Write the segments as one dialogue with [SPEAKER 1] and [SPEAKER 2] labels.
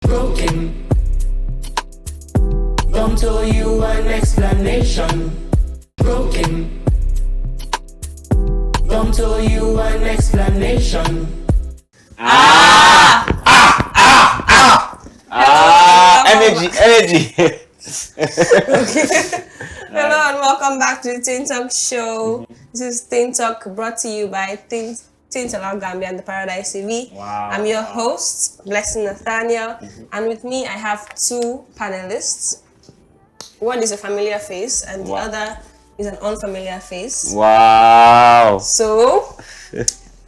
[SPEAKER 1] Broken. Don't tell you an explanation. Broken. Don't tell you an explanation.
[SPEAKER 2] Energy.
[SPEAKER 3] Hello and welcome back to the TeenTok show. This is TeenTok brought to you by Aloud, Gambia and the Paradise TV.
[SPEAKER 2] Wow.
[SPEAKER 3] I'm your host, Blessing Nathaniel, and with me I have two panelists. One is a familiar face and the other is an unfamiliar face.
[SPEAKER 2] Wow.
[SPEAKER 3] So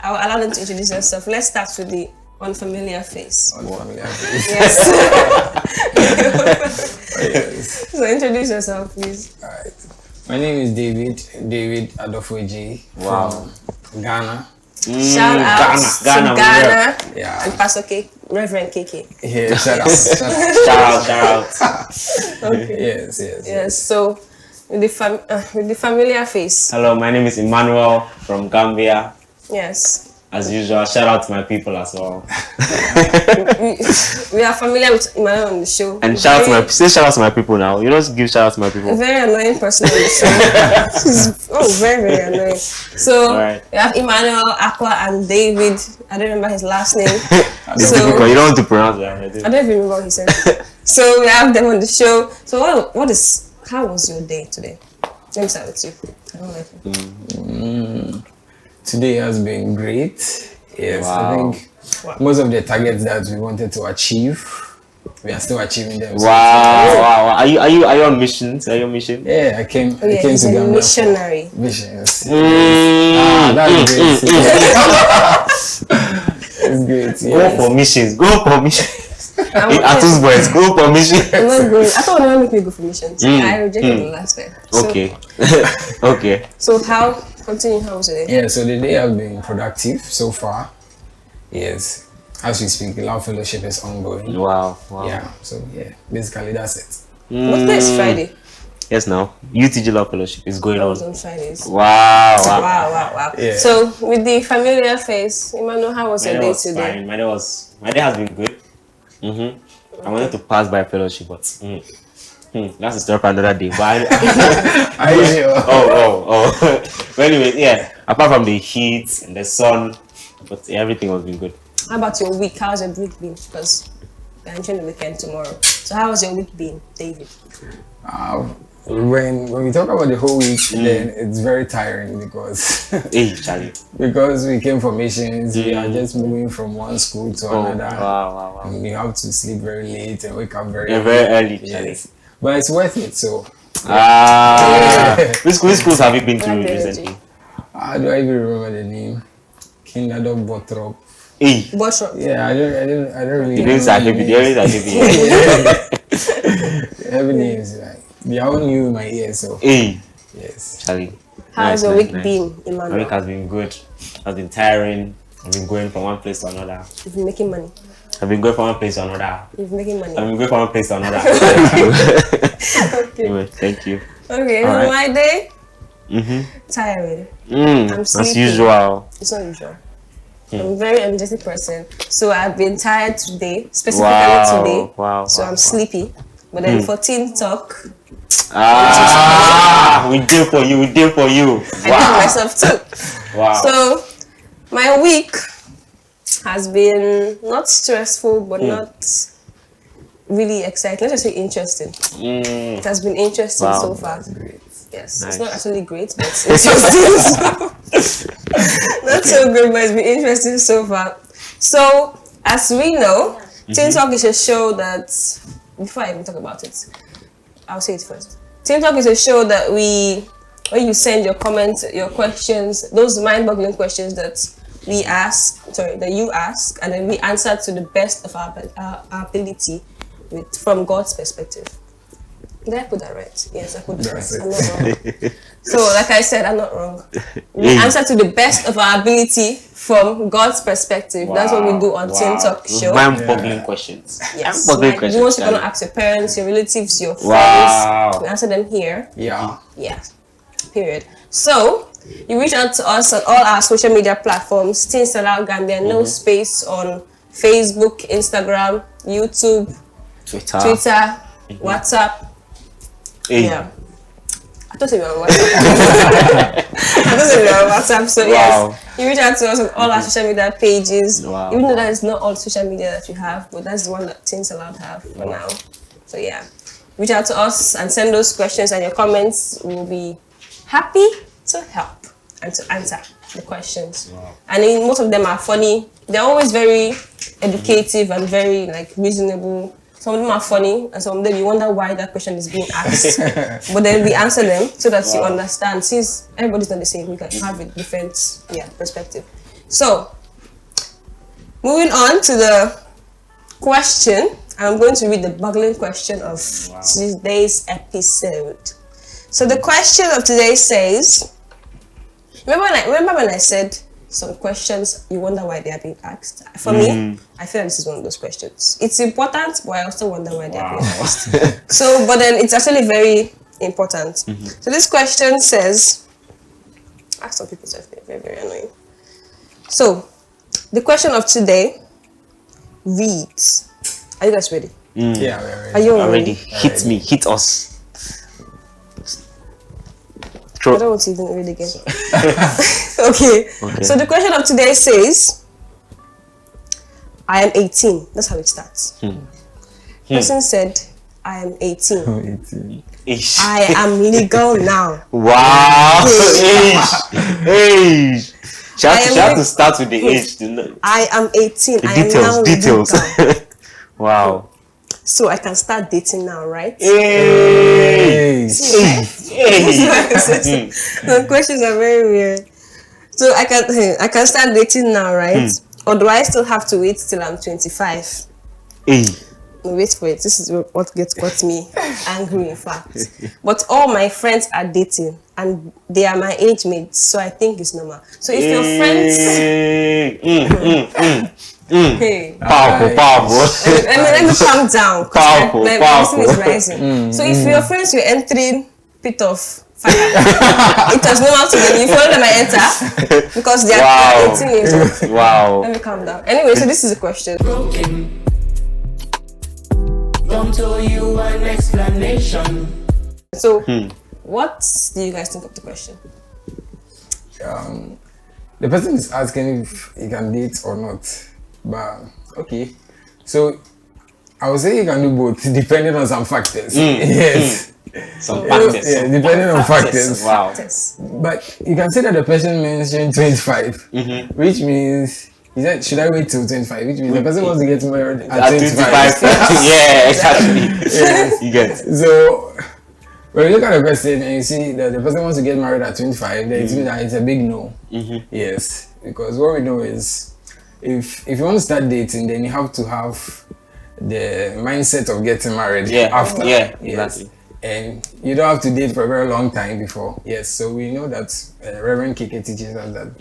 [SPEAKER 3] I'll allow them to introduce themselves. Let's start with the unfamiliar face.
[SPEAKER 4] Unfamiliar face.
[SPEAKER 3] Yes.
[SPEAKER 4] Yes.
[SPEAKER 3] So introduce yourself, please.
[SPEAKER 4] Alright. My name is David Adofoji from Ghana.
[SPEAKER 3] Shout out to
[SPEAKER 2] Ghana.
[SPEAKER 4] Yeah.
[SPEAKER 3] and Pastor K, Reverend KK.
[SPEAKER 4] Yeah, shout out.
[SPEAKER 2] Shout out.
[SPEAKER 3] Okay.
[SPEAKER 4] Yes.
[SPEAKER 3] So with the familiar face.
[SPEAKER 2] Hello, my name is Emmanuel from Gambia.
[SPEAKER 3] Yes.
[SPEAKER 2] As usual, shout out to my people as well.
[SPEAKER 3] We are familiar with Emmanuel on the show.
[SPEAKER 2] And shout out to my people now. You don't give shout out to my people.
[SPEAKER 3] A very annoying person on the show. She's very annoying. So
[SPEAKER 2] Alright.
[SPEAKER 3] we have Emmanuel, Aqua, and David. I don't remember his last name.
[SPEAKER 2] Difficult. You don't want to pronounce that.
[SPEAKER 3] I don't even remember what he said. So we have them on the show. So how was your day today? Let me start with you. I don't like it.
[SPEAKER 4] Today has been great. Yes,
[SPEAKER 2] Wow.
[SPEAKER 4] I think most of the targets that we wanted to achieve, we are still achieving them.
[SPEAKER 2] Wow. Are you on missions? Are you on mission?
[SPEAKER 4] Yeah, I came
[SPEAKER 3] He's
[SPEAKER 4] to
[SPEAKER 3] a
[SPEAKER 4] Ghana.
[SPEAKER 3] missionary.
[SPEAKER 4] Missions.
[SPEAKER 2] Mm.
[SPEAKER 4] That's great. It's great.
[SPEAKER 2] Go
[SPEAKER 4] Yes.
[SPEAKER 2] for missions. Go for missions.
[SPEAKER 3] I'm
[SPEAKER 2] Atus boys, go for missions.
[SPEAKER 3] I'm not going. I thought you were make me go for missions. I rejected the last time. So,
[SPEAKER 2] Okay. Okay.
[SPEAKER 3] So how was your day?
[SPEAKER 4] Yeah, so the day has been productive so far. Yes. As we speak, the Love Fellowship is ongoing.
[SPEAKER 2] Wow.
[SPEAKER 4] Yeah, so basically that's it.
[SPEAKER 3] But today is Friday.
[SPEAKER 2] Yes, now UTG Love Fellowship is going
[SPEAKER 3] I
[SPEAKER 2] on.
[SPEAKER 3] was on Fridays.
[SPEAKER 2] Wow.
[SPEAKER 3] Wow.
[SPEAKER 4] Yeah.
[SPEAKER 3] So with the familiar face, Emmanuel, how was
[SPEAKER 2] My
[SPEAKER 3] your
[SPEAKER 2] day
[SPEAKER 3] day
[SPEAKER 2] was
[SPEAKER 3] today?
[SPEAKER 2] fine. My day has been good. I wanted to pass by fellowship, but that's a story for another day. But
[SPEAKER 4] Are you sure?
[SPEAKER 2] oh. But anyway, yeah. Apart from the heat and the sun, but everything was been good.
[SPEAKER 3] How about your week? How's your week been? Because we're entering the weekend tomorrow. So how was your week been, David?
[SPEAKER 4] When we talk about the whole week, then it's very tiring because
[SPEAKER 2] Hey, Charlie.
[SPEAKER 4] because we came from missions, we are just moving from one school to another.
[SPEAKER 2] Wow.
[SPEAKER 4] And we have to sleep very late and wake up very
[SPEAKER 2] Yeah,
[SPEAKER 4] early.
[SPEAKER 2] very early, Charlie.
[SPEAKER 4] Yes. But it's worth it. So
[SPEAKER 2] Which schools have you been to
[SPEAKER 3] Like the
[SPEAKER 2] recently?
[SPEAKER 4] how do I even remember the name? Kinderdom Botrop.
[SPEAKER 2] Hey,
[SPEAKER 3] Butcher.
[SPEAKER 4] Yeah, I don't really
[SPEAKER 2] the names are heavy. The names are heavy.
[SPEAKER 4] Every name is like they are all new in my ears. So
[SPEAKER 2] Hey,
[SPEAKER 4] yes.
[SPEAKER 2] Charlie.
[SPEAKER 3] How's your week been,
[SPEAKER 2] My week
[SPEAKER 3] Emmanuel?
[SPEAKER 2] has been good. Has been tiring. I've been going from one place to another.
[SPEAKER 3] You've been making money.
[SPEAKER 2] I've been going from one place to another.
[SPEAKER 3] You've been making money.
[SPEAKER 2] I've been going from one place to another.
[SPEAKER 3] Okay.
[SPEAKER 2] Anyway, thank you.
[SPEAKER 3] Okay.
[SPEAKER 2] All right.
[SPEAKER 3] My day? Tiring. I'm
[SPEAKER 2] As
[SPEAKER 3] sleepy.
[SPEAKER 2] usual.
[SPEAKER 3] It's not usual. I'm a very energetic person. So I've been tired today, specifically today.
[SPEAKER 2] Wow.
[SPEAKER 3] So I'm sleepy. But then for TeenTok,
[SPEAKER 2] We did for you.
[SPEAKER 3] I did myself too.
[SPEAKER 2] Wow.
[SPEAKER 3] So my week has been not stressful, but not really exciting. Let's just say interesting. It has been interesting
[SPEAKER 2] Wow.
[SPEAKER 3] so far.
[SPEAKER 4] Great.
[SPEAKER 3] Yes,
[SPEAKER 2] Nice.
[SPEAKER 3] it's not actually great, but it's interesting. Not so good, but it's been interesting so far. So, as we know, TeenTok is a show that, before I even talk about it, I'll say it first. TeenTok is a show that when you send your comments, your questions, those mind-boggling questions that you ask, and then we answer to the best of our ability from God's perspective. Did I put that right? Yes, I put that right. I'm not wrong. So, like I said, I'm not wrong. We answer to the best of our ability from God's perspective. That's what we do on TeenTok show.
[SPEAKER 2] Mind-boggling questions.
[SPEAKER 3] Yes.
[SPEAKER 2] Mind-boggling
[SPEAKER 3] Like,
[SPEAKER 2] questions.
[SPEAKER 3] you want to
[SPEAKER 2] Charlie.
[SPEAKER 3] ask your parents, your relatives, your friends.
[SPEAKER 2] Wow.
[SPEAKER 3] We answer them here.
[SPEAKER 4] Yeah.
[SPEAKER 3] Yeah. Period. So, you reach out to us on all our social media platforms, Aloud, Gambia, no space on Facebook, Instagram, YouTube,
[SPEAKER 2] Twitter.
[SPEAKER 3] WhatsApp.
[SPEAKER 2] Hey.
[SPEAKER 3] Yeah. I thought you were on WhatsApp. I thought you were on WhatsApp. So yes, you reach out to us on all our social media pages.
[SPEAKER 2] Wow.
[SPEAKER 3] Even though that is not all social media that you have, but that's the one that Teens Aloud have for now. So yeah, reach out to us and send those questions and your comments. We'll be happy to help and to answer the questions.
[SPEAKER 2] Wow.
[SPEAKER 3] And then most of them are funny. They're always very educative and very like reasonable. Some of them are funny, and some of them you wonder why that question is being asked. But then we answer them so that you understand. Since everybody's not the same, we can have a different perspective. So, moving on to the question, I'm going to read the buggling question of today's episode. So the question of today says, remember when I said some questions you wonder why they are being asked? For me, I feel like this is one of those questions. It's important, but I also wonder why they are being asked. So, but then it's actually very important. So this question says, some people say very, very annoying. So, the question of today reads, are you guys ready?
[SPEAKER 4] Yeah, we're ready.
[SPEAKER 3] Are you all
[SPEAKER 2] Already.
[SPEAKER 3] ready?
[SPEAKER 2] Hit me. Hit us.
[SPEAKER 3] I don't want to even read again. Okay. So the question of today says, I am 18. That's how it starts. Person said, I am 18.
[SPEAKER 2] Ish.
[SPEAKER 3] I am legal now.
[SPEAKER 2] Wow. Age. She has to start with the age.
[SPEAKER 3] I am 18.
[SPEAKER 2] The
[SPEAKER 3] I am now
[SPEAKER 2] details.
[SPEAKER 3] legal.
[SPEAKER 2] Wow.
[SPEAKER 3] So I can start dating now, right?
[SPEAKER 2] Hey.
[SPEAKER 3] The questions are very weird. So I can start dating now, right? Or do I still have to wait till I'm 25?
[SPEAKER 2] Hey.
[SPEAKER 3] No, wait for it. This is what got me angry, in fact. But all my friends are dating and they are my age mates, so I think it's normal. So if your friends, hey,
[SPEAKER 2] powerful.
[SPEAKER 3] let me calm down.
[SPEAKER 2] Powerful.
[SPEAKER 3] My is rising. So if your friends were entering pit of fire, it was normal to them. You follow them and enter because they are 18 years old.
[SPEAKER 2] Wow.
[SPEAKER 3] Let me calm down. Anyway, so this is the question.
[SPEAKER 1] Broken. Don't tell you an explanation.
[SPEAKER 3] So, what do you guys think of the question?
[SPEAKER 4] The person is asking if he can date or not. But okay, so I would say you can do both depending on some factors. Yes.
[SPEAKER 2] Some factors.
[SPEAKER 4] Yeah, depending on factors.
[SPEAKER 2] Wow.
[SPEAKER 4] But you can say that the person mentioned 25, which means he said, should I wait till 25? Which means the person wants to get married at 25.
[SPEAKER 2] Yeah, exactly. You get.
[SPEAKER 4] So when you look at the question and you see that the person wants to get married at 25, then it means that it's a big no. Yes, because what we know is if you want to start dating, then you have to have the mindset of getting married after.
[SPEAKER 2] Yeah,
[SPEAKER 4] yes.
[SPEAKER 2] exactly.
[SPEAKER 4] And you don't have to date for a very long time before. Yes, so we know that Reverend Kike teaches us that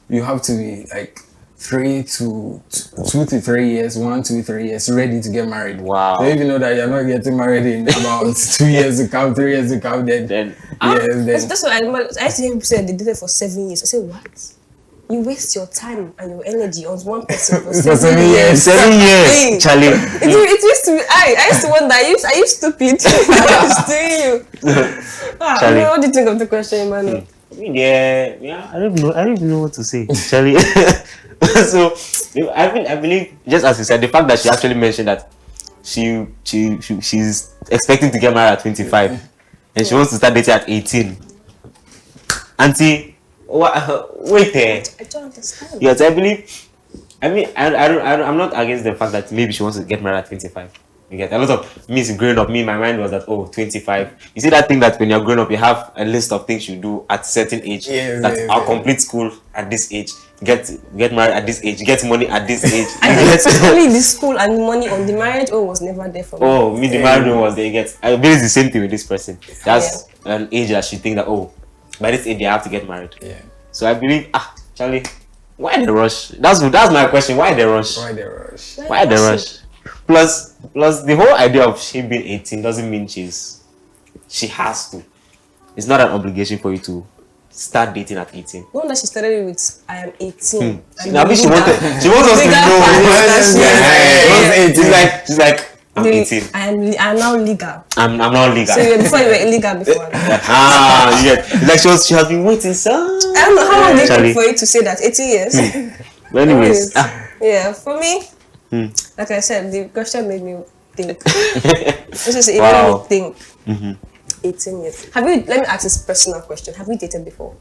[SPEAKER 4] you have to be like 2 to 3 years, 1, 2, 3 years ready to get married.
[SPEAKER 2] Wow.
[SPEAKER 4] So if you know that you're not getting married in about 2 years to come, 3 years to come, then
[SPEAKER 3] That's what I used to hear people say they did it for 7 years. I said, what? You waste your time and your energy on one person for 7 years.
[SPEAKER 2] 7 years,
[SPEAKER 3] Hey.
[SPEAKER 2] Charlie.
[SPEAKER 3] It used to be, I used to wonder, are you stupid? I was doing you.
[SPEAKER 2] Charlie.
[SPEAKER 3] What do you think of the question, Emmanuel?
[SPEAKER 2] Yeah. I don't even know what to say, Charlie. So I believe, just as you said, the fact that she actually mentioned that she's expecting to get married at 25 and she wants to start dating at 18. Auntie, wait there.
[SPEAKER 3] I don't understand.
[SPEAKER 2] Yes, I believe. I'm not against the fact that maybe she wants to get married at 25. You get a lot of me growing up. My mind was that 25. You see that thing that when you're growing up, you have a list of things you do at a certain age. I'll complete school at this age, get married at this age, get money at this age.
[SPEAKER 3] Actually, the school and the money on the marriage was never there for me.
[SPEAKER 2] The marriage was there. I believe it's the same thing with this person. That's an age that she think that by this age I have to get married.
[SPEAKER 4] Yeah.
[SPEAKER 2] So I believe, Charlie, why the rush? That's my question. Why the rush? Why the rush? Plus the whole idea of she being 18 doesn't mean she has to. It's not an obligation for you to start dating at 18?
[SPEAKER 3] The one that she started it with, I am 18.
[SPEAKER 2] Now, she wants us to know. She's like, I'm 18.
[SPEAKER 3] I'm now legal.
[SPEAKER 2] I'm not legal.
[SPEAKER 3] So before you were illegal before.
[SPEAKER 2] Yeah. It's like she has been waiting so.
[SPEAKER 3] I don't know how long did it take for you to say that. 80 years.
[SPEAKER 2] But anyways,
[SPEAKER 3] yeah, for me, like I said, the question made me think. This is it
[SPEAKER 2] Wow.
[SPEAKER 3] made me think. 18 years. Have you? Let me ask this personal question. Have you dated before?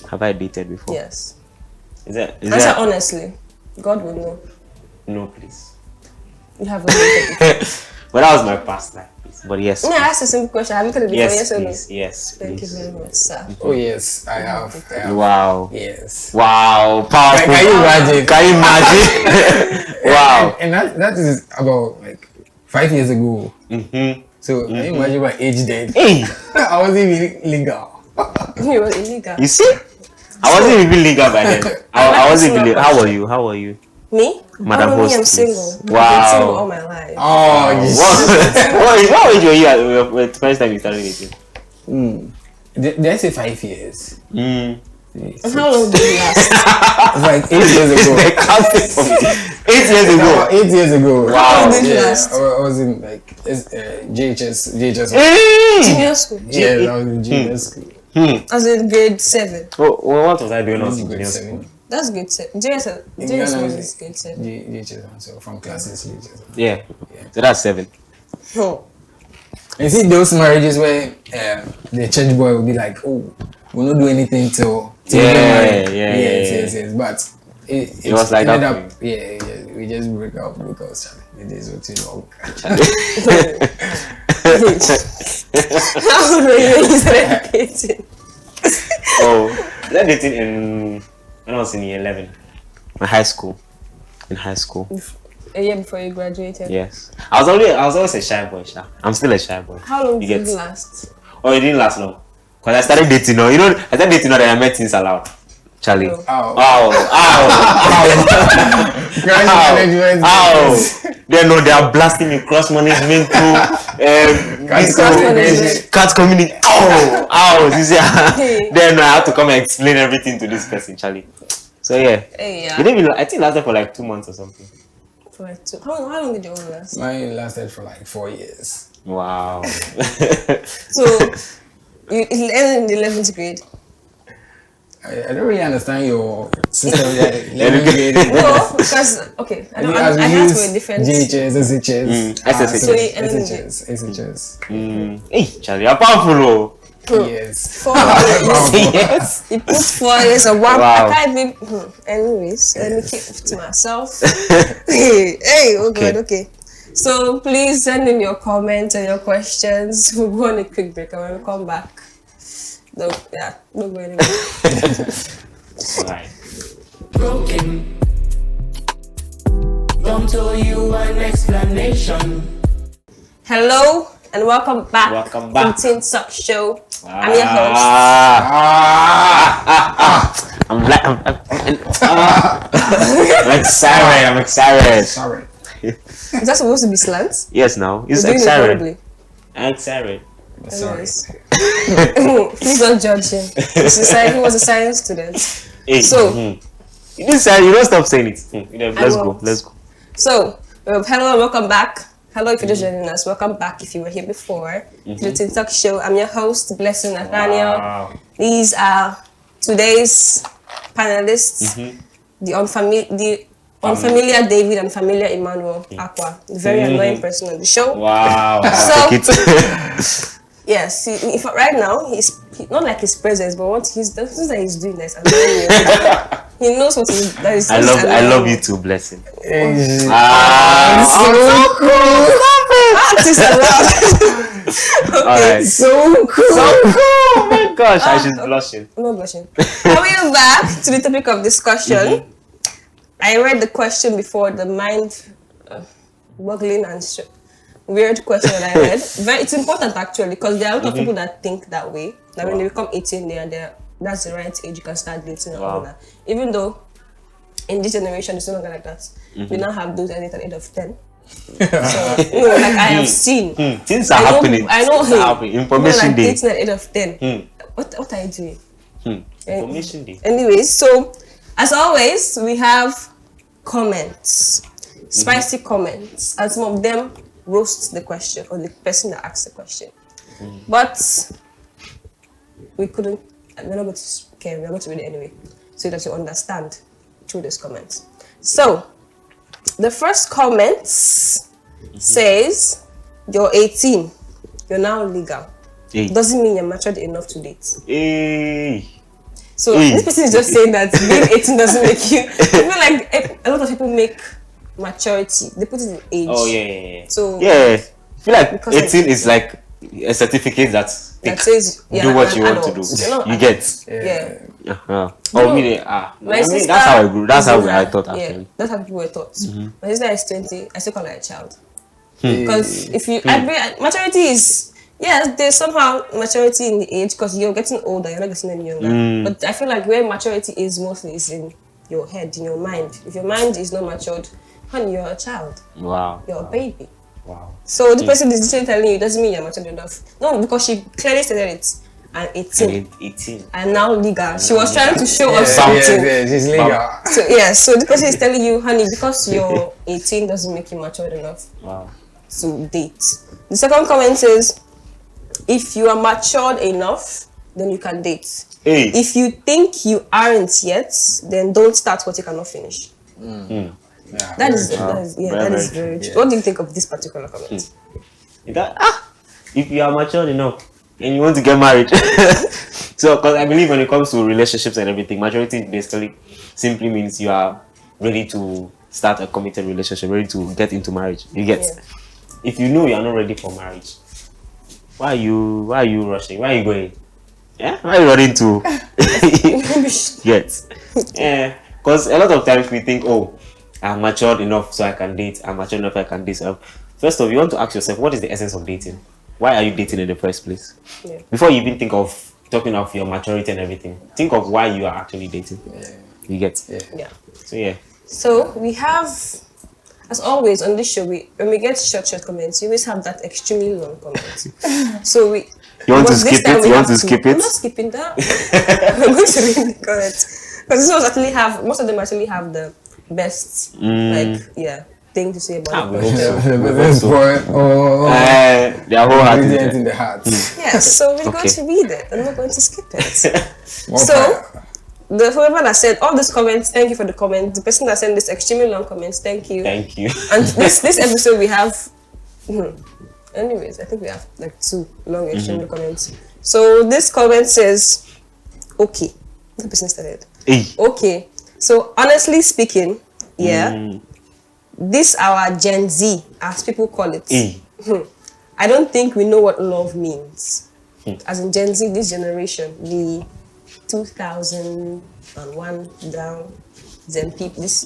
[SPEAKER 2] have I dated before?
[SPEAKER 3] Yes.
[SPEAKER 2] Is that
[SPEAKER 3] Answer honestly. God will know.
[SPEAKER 2] no, please?
[SPEAKER 3] You haven't dated before.
[SPEAKER 2] But that was my past life. Please. But yes.
[SPEAKER 3] Let me ask a simple question. Have you dated before? Yes or no?
[SPEAKER 2] please. Yes,
[SPEAKER 3] Thank you
[SPEAKER 2] please.
[SPEAKER 3] very much, sir.
[SPEAKER 4] Oh yes, I have.
[SPEAKER 2] Wow.
[SPEAKER 4] Yes.
[SPEAKER 2] Wow. Powerful.
[SPEAKER 4] Can you imagine?
[SPEAKER 2] Can you imagine? Wow.
[SPEAKER 4] And that is about like 5 years ago.
[SPEAKER 2] Mm-hmm.
[SPEAKER 4] So can you imagine my age then?
[SPEAKER 2] Hey,
[SPEAKER 4] I wasn't even legal.
[SPEAKER 3] You were illegal.
[SPEAKER 2] you see? I wasn't even legal by then. I wasn't even legal. How are you?
[SPEAKER 3] Me?
[SPEAKER 2] Madam
[SPEAKER 3] Me,
[SPEAKER 2] Host,
[SPEAKER 3] I'm
[SPEAKER 2] please.
[SPEAKER 3] single.
[SPEAKER 2] Wow.
[SPEAKER 3] I've been single all my life.
[SPEAKER 4] Oh, yes.
[SPEAKER 2] What age were you at the first time you started dating?
[SPEAKER 4] Did I say 5 years?
[SPEAKER 3] And how long did you last?
[SPEAKER 4] It's like 8 years ago.
[SPEAKER 2] 8 years ago.
[SPEAKER 4] 8 years ago.
[SPEAKER 2] Wow.
[SPEAKER 3] How long did you
[SPEAKER 4] Yeah,
[SPEAKER 3] last?
[SPEAKER 4] I was in like JHS.
[SPEAKER 2] Hey!
[SPEAKER 3] Junior school.
[SPEAKER 4] Yeah, I was in junior school.
[SPEAKER 3] As in grade 7.
[SPEAKER 2] What was I doing on
[SPEAKER 4] Grade
[SPEAKER 2] junior
[SPEAKER 4] 7.
[SPEAKER 2] school?
[SPEAKER 3] That's grade 7. JHS
[SPEAKER 4] In Ghana,
[SPEAKER 3] is grade 7.
[SPEAKER 4] JHS, so from classes JHS.
[SPEAKER 2] Yeah. So that's 7.
[SPEAKER 3] Oh.
[SPEAKER 4] You see those marriages where the church boy will be like, "Oh, we'll not do anything till we get married." Yes. But it
[SPEAKER 2] was like
[SPEAKER 4] ended
[SPEAKER 2] that
[SPEAKER 4] up, yeah. We just break up because the days were too long.
[SPEAKER 3] How old were you when you started dating?
[SPEAKER 2] Oh, I started dating when I was in year 11. In high school.
[SPEAKER 3] A year before you graduated.
[SPEAKER 2] Yes. I was always a shy boy, Sha. I'm still a shy boy.
[SPEAKER 3] How long
[SPEAKER 2] You
[SPEAKER 3] did
[SPEAKER 2] get-
[SPEAKER 3] it last?
[SPEAKER 2] Oh, it didn't last long. Because I started dating now. I started dating now that I met things Aloud. Charlie.
[SPEAKER 3] No.
[SPEAKER 2] Ow.
[SPEAKER 4] Grand management.
[SPEAKER 2] Ow. They are blasting me cross management through cat community. Ow. You see, then I had to come and explain everything to this person, Charlie. So yeah.
[SPEAKER 3] Hey, yeah.
[SPEAKER 2] It didn't even, I think it lasted for like 2 months or something.
[SPEAKER 3] For like 2. How long did your own last?
[SPEAKER 4] Mine lasted for like 4 years.
[SPEAKER 2] Wow.
[SPEAKER 3] So, it ended in the 11th grade.
[SPEAKER 4] I don't really understand your system. 11th grade.
[SPEAKER 3] No, because, okay, I had to a different...
[SPEAKER 4] JHS, SHS.
[SPEAKER 2] SSHS.
[SPEAKER 3] So you ended in
[SPEAKER 4] SHS.
[SPEAKER 2] Hey, Charlie, you're powerful, oh.
[SPEAKER 4] Yes.
[SPEAKER 3] 4 years.
[SPEAKER 2] Yes.
[SPEAKER 3] You put 4 years of one.
[SPEAKER 2] Wow.
[SPEAKER 3] I can't even... Anyways, let me keep it to myself. Hey, oh God, okay. So please send in your comments and your questions. We'll go on a quick break and when we come back, don't go anywhere.
[SPEAKER 2] Right.
[SPEAKER 1] broken. Don't tell you an explanation.
[SPEAKER 3] Hello and welcome back.
[SPEAKER 2] Welcome back.
[SPEAKER 3] to TeenTok show. I'm your host.
[SPEAKER 2] I'm excited.
[SPEAKER 4] Sorry.
[SPEAKER 3] Is that supposed to be slant?
[SPEAKER 2] Yes, now it's
[SPEAKER 3] You're doing it
[SPEAKER 2] excited.
[SPEAKER 3] horribly.
[SPEAKER 2] I'm excited.
[SPEAKER 4] Sorry.
[SPEAKER 3] Anyways. Please don't judge him. He was a science student.
[SPEAKER 2] Hey,
[SPEAKER 3] So-
[SPEAKER 2] you didn't say, you don't stop saying it. Let's go.
[SPEAKER 3] won't.
[SPEAKER 2] Let's go.
[SPEAKER 3] So, hello and welcome back. Hello if you're just joining us. Welcome back if you were here before to the TeenTok show. I'm your host, Blessing Nathaniel.
[SPEAKER 2] Wow.
[SPEAKER 3] These are today's panelists, the unfamiliar David and familiar Emmanuel Aqua, the very annoying person on the show.
[SPEAKER 2] Wow.
[SPEAKER 3] So-
[SPEAKER 2] Take it.
[SPEAKER 3] Yes, if right now he's not like his presence, but what he's the things that he's doing that's annoying me. He knows what that is.
[SPEAKER 2] I love you too, Blessing.
[SPEAKER 3] Artist allowed.
[SPEAKER 2] Alright.
[SPEAKER 4] So cool.
[SPEAKER 2] Oh my gosh, I should blushing.
[SPEAKER 3] I'm not blushing. Coming back to the topic of discussion, I read the question before, the mind-boggling and weird question that I read. It's important actually because there are a lot of people that think that way. That when they become 18, that's the right age you can start dating and all that. Even though in this generation it's no longer like that. We now have those at the age of 10. So like I have seen.
[SPEAKER 2] Things are happening.
[SPEAKER 3] I know
[SPEAKER 2] Things are happening. Information
[SPEAKER 3] like
[SPEAKER 2] day.
[SPEAKER 3] dating at the age of 10. What are you doing?
[SPEAKER 2] Information day.
[SPEAKER 3] Anyways, so as always, we have comments, spicy comments, and some of them roast the question or the person that asked the question. But we couldn't. We're not going to care. We're going to read it anyway, so that you understand through these comments. So the first comment says, "You're 18. You're now legal.
[SPEAKER 2] Hey.
[SPEAKER 3] Doesn't mean you're matured enough to date."
[SPEAKER 2] Hey.
[SPEAKER 3] So this person is just saying that being 18 doesn't make you. I feel like a lot of people make maturity. They put it in age.
[SPEAKER 2] Oh yeah.
[SPEAKER 3] So
[SPEAKER 2] yeah, I feel like
[SPEAKER 3] because
[SPEAKER 2] 18 is like a certificate that
[SPEAKER 3] says
[SPEAKER 2] do what you want to do.
[SPEAKER 3] You're not
[SPEAKER 2] You
[SPEAKER 3] an
[SPEAKER 2] get.
[SPEAKER 3] Yeah.
[SPEAKER 2] Oh, meaning
[SPEAKER 3] My
[SPEAKER 2] I mean,
[SPEAKER 3] sister
[SPEAKER 2] that's how I grew. That's how I
[SPEAKER 3] had-
[SPEAKER 2] thought
[SPEAKER 3] Yeah,
[SPEAKER 2] actually.
[SPEAKER 3] that's how people were taught. My sister is 20. I still call her a child.
[SPEAKER 4] Hey.
[SPEAKER 3] Because if you maturity is there's somehow maturity in the age because you're getting older, you're not getting any younger. But I feel like where maturity is mostly is in your head, in your mind. If your mind is not matured, honey, you're a child.
[SPEAKER 2] Wow.
[SPEAKER 3] You're a baby.
[SPEAKER 2] Wow.
[SPEAKER 3] So the person is literally telling you doesn't mean you're matured enough. No, because she clearly stated it. And 18.
[SPEAKER 2] 18.
[SPEAKER 3] And now legal. She was trying to show us
[SPEAKER 2] something.
[SPEAKER 3] something.
[SPEAKER 4] She's legal.
[SPEAKER 3] So the person is telling you, honey, because you're 18 doesn't make you matured enough
[SPEAKER 2] Wow.
[SPEAKER 3] to date. The second comment says, if you are matured enough, then you can date.
[SPEAKER 2] Hey.
[SPEAKER 3] If you think you aren't yet, then don't start what you cannot finish.
[SPEAKER 4] Yeah,
[SPEAKER 3] That is
[SPEAKER 2] Very
[SPEAKER 3] very
[SPEAKER 2] true.
[SPEAKER 3] true. What do you think of this particular comment?
[SPEAKER 2] If you are mature enough and you want to get married. So, because I believe when it comes to relationships and everything, maturity basically simply means you are ready to start a committed relationship, ready to get into marriage. You get.
[SPEAKER 3] Yeah.
[SPEAKER 2] If you know you are not ready for marriage, why are you rushing? Why are you going? Yeah, why are you running to? Yes. Yeah, because a lot of times we think, oh, I'm matured enough so I can date. I'm matured enough I can date. So first of all, you want to ask yourself, what is the essence of dating? Why are you dating in the first place?
[SPEAKER 3] Yeah.
[SPEAKER 2] Before you even think of talking of your maturity and everything, think of why you are actually dating. You get.
[SPEAKER 3] Yeah.
[SPEAKER 2] So yeah.
[SPEAKER 3] So we have, as always on this show, when we get short comments, you always have that extremely long comment. So we.
[SPEAKER 2] You want to
[SPEAKER 3] but this
[SPEAKER 2] skip
[SPEAKER 3] time
[SPEAKER 2] it?
[SPEAKER 3] we
[SPEAKER 2] You want
[SPEAKER 3] have
[SPEAKER 2] to skip
[SPEAKER 3] I'm
[SPEAKER 2] it?
[SPEAKER 3] not skipping that. I'm going to read the comments because this was actually most of them actually have the best thing to say about
[SPEAKER 2] we
[SPEAKER 3] the
[SPEAKER 2] hope
[SPEAKER 3] question.
[SPEAKER 2] so.
[SPEAKER 4] The best boy.
[SPEAKER 2] Their whole heart is
[SPEAKER 4] Ingredient
[SPEAKER 2] there.
[SPEAKER 4] in the heart.
[SPEAKER 3] Yes, so we're going
[SPEAKER 2] Okay.
[SPEAKER 3] to read it and we're going to skip it.
[SPEAKER 4] More
[SPEAKER 3] So,
[SPEAKER 4] fire.
[SPEAKER 3] the whoever that said all these comments, thank you for the comment. The person that sent this extremely long comments, thank you.
[SPEAKER 2] Thank you.
[SPEAKER 3] And this episode we have, anyways, I think we have like 2 long extremely comments. So this comment says, okay, the person started.
[SPEAKER 2] Hey.
[SPEAKER 3] Okay, so honestly speaking, this our Gen Z, as people call it.
[SPEAKER 2] Hey.
[SPEAKER 3] I don't think we know what love means. As in Gen Z, this generation, the 2001 down, Zen people, these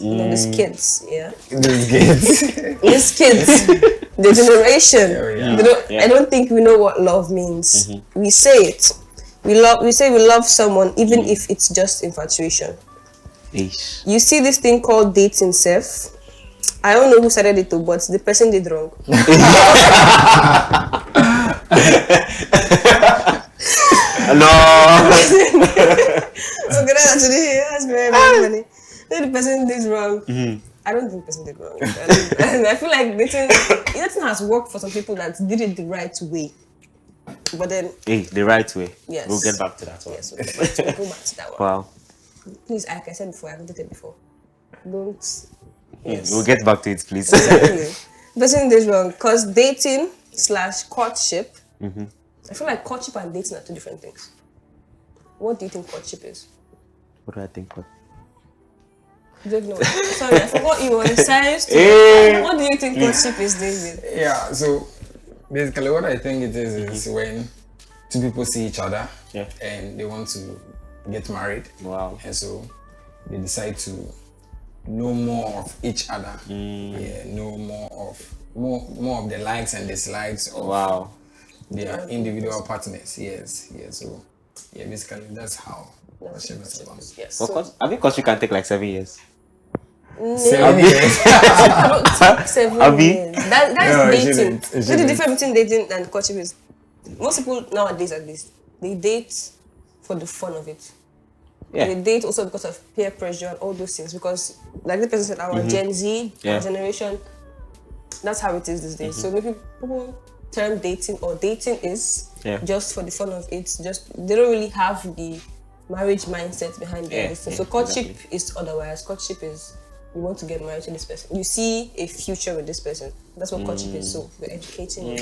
[SPEAKER 3] kids,
[SPEAKER 4] This gate.
[SPEAKER 3] these kids, the generation.
[SPEAKER 4] Yeah.
[SPEAKER 3] They don't, I don't think we know what love means. We say it. We say we love someone even if it's just infatuation.
[SPEAKER 2] Eish.
[SPEAKER 3] You see this thing called dating self. I don't know who started it, but the person did wrong.
[SPEAKER 2] No.
[SPEAKER 3] Okay, that's very, very funny. The person did wrong. I don't think the person did wrong. And I feel like dating has worked for some people that did it the right way. But then,
[SPEAKER 2] Hey, the right way.
[SPEAKER 3] Yes.
[SPEAKER 2] We'll get back to that one.
[SPEAKER 3] yes, we'll go back to that one.
[SPEAKER 2] Wow.
[SPEAKER 3] Please, like I said before, I haven't dated before. Don't. Yes.
[SPEAKER 2] We'll get back to it, please.
[SPEAKER 3] Exactly. Person did wrong because dating / courtship. I feel like courtship and dating are 2 different things. What do you think courtship is?
[SPEAKER 2] What do I think?
[SPEAKER 3] I don't know. Sorry, I forgot you were in science.
[SPEAKER 2] Hey.
[SPEAKER 3] What do you think courtship is, David?
[SPEAKER 4] Yeah, so basically what I think it is when 2 people see each other and they want to get married.
[SPEAKER 2] Wow.
[SPEAKER 4] And so they decide to know more of each other. Know more of the likes and dislikes of
[SPEAKER 2] Wow.
[SPEAKER 4] their individual partners. Yes. So basically that's how courtship is about.
[SPEAKER 3] Yes.
[SPEAKER 2] Of course, I think courtship can take like 7 years.
[SPEAKER 4] 7 years.
[SPEAKER 3] I don't think 7
[SPEAKER 2] Abi?
[SPEAKER 3] years. That
[SPEAKER 4] No, it
[SPEAKER 3] is dating.
[SPEAKER 4] shouldn't. It
[SPEAKER 3] You know the
[SPEAKER 4] shouldn't.
[SPEAKER 3] difference between dating and courtship is most people nowadays at least they date for the fun of it.
[SPEAKER 2] Yeah.
[SPEAKER 3] We date also because of peer pressure and all those things. Because, like the person said, our Gen Z, our generation, that's how it is these days. So maybe people term dating or dating is just for the fun of it. Just they don't really have the marriage mindset behind everything. So courtship is otherwise. Courtship is you want to get married to this person. You see a future with this person. That's what courtship is. So we're educating you.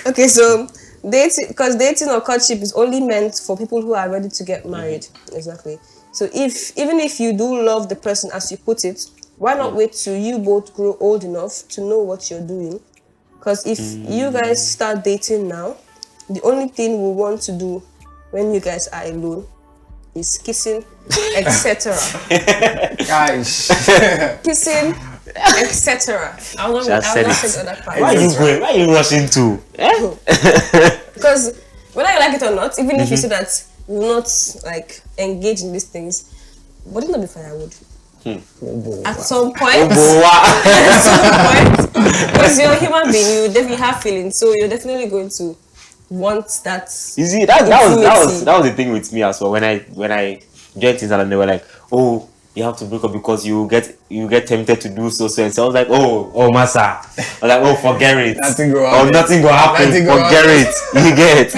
[SPEAKER 3] Okay, so dating, because dating or courtship is only meant for people who are ready to get married. Exactly. So even if you do love the person as you put it, why not wait till you both grow old enough to know what you're doing? Because if you guys start dating now, the only thing we want to do when you guys are alone is kissing, etc.
[SPEAKER 4] Guys.
[SPEAKER 3] Kissing, etc. I will not say the other part.
[SPEAKER 2] Why are you rushing to?
[SPEAKER 3] Because whether you like it or not, even if you say that you will not like engage in these things, would it not be firewood? At some point, because you're a human being, you definitely have feelings, so you're definitely going to want that.
[SPEAKER 2] You see, that was the thing with me as well. When I joined Teens and they were like, oh, you have to break up because you get tempted to do so. And so I was like, oh, massa. I was like, oh, forget it.
[SPEAKER 4] Nothing go happen.
[SPEAKER 2] Nothing go happen. Forget it. You get.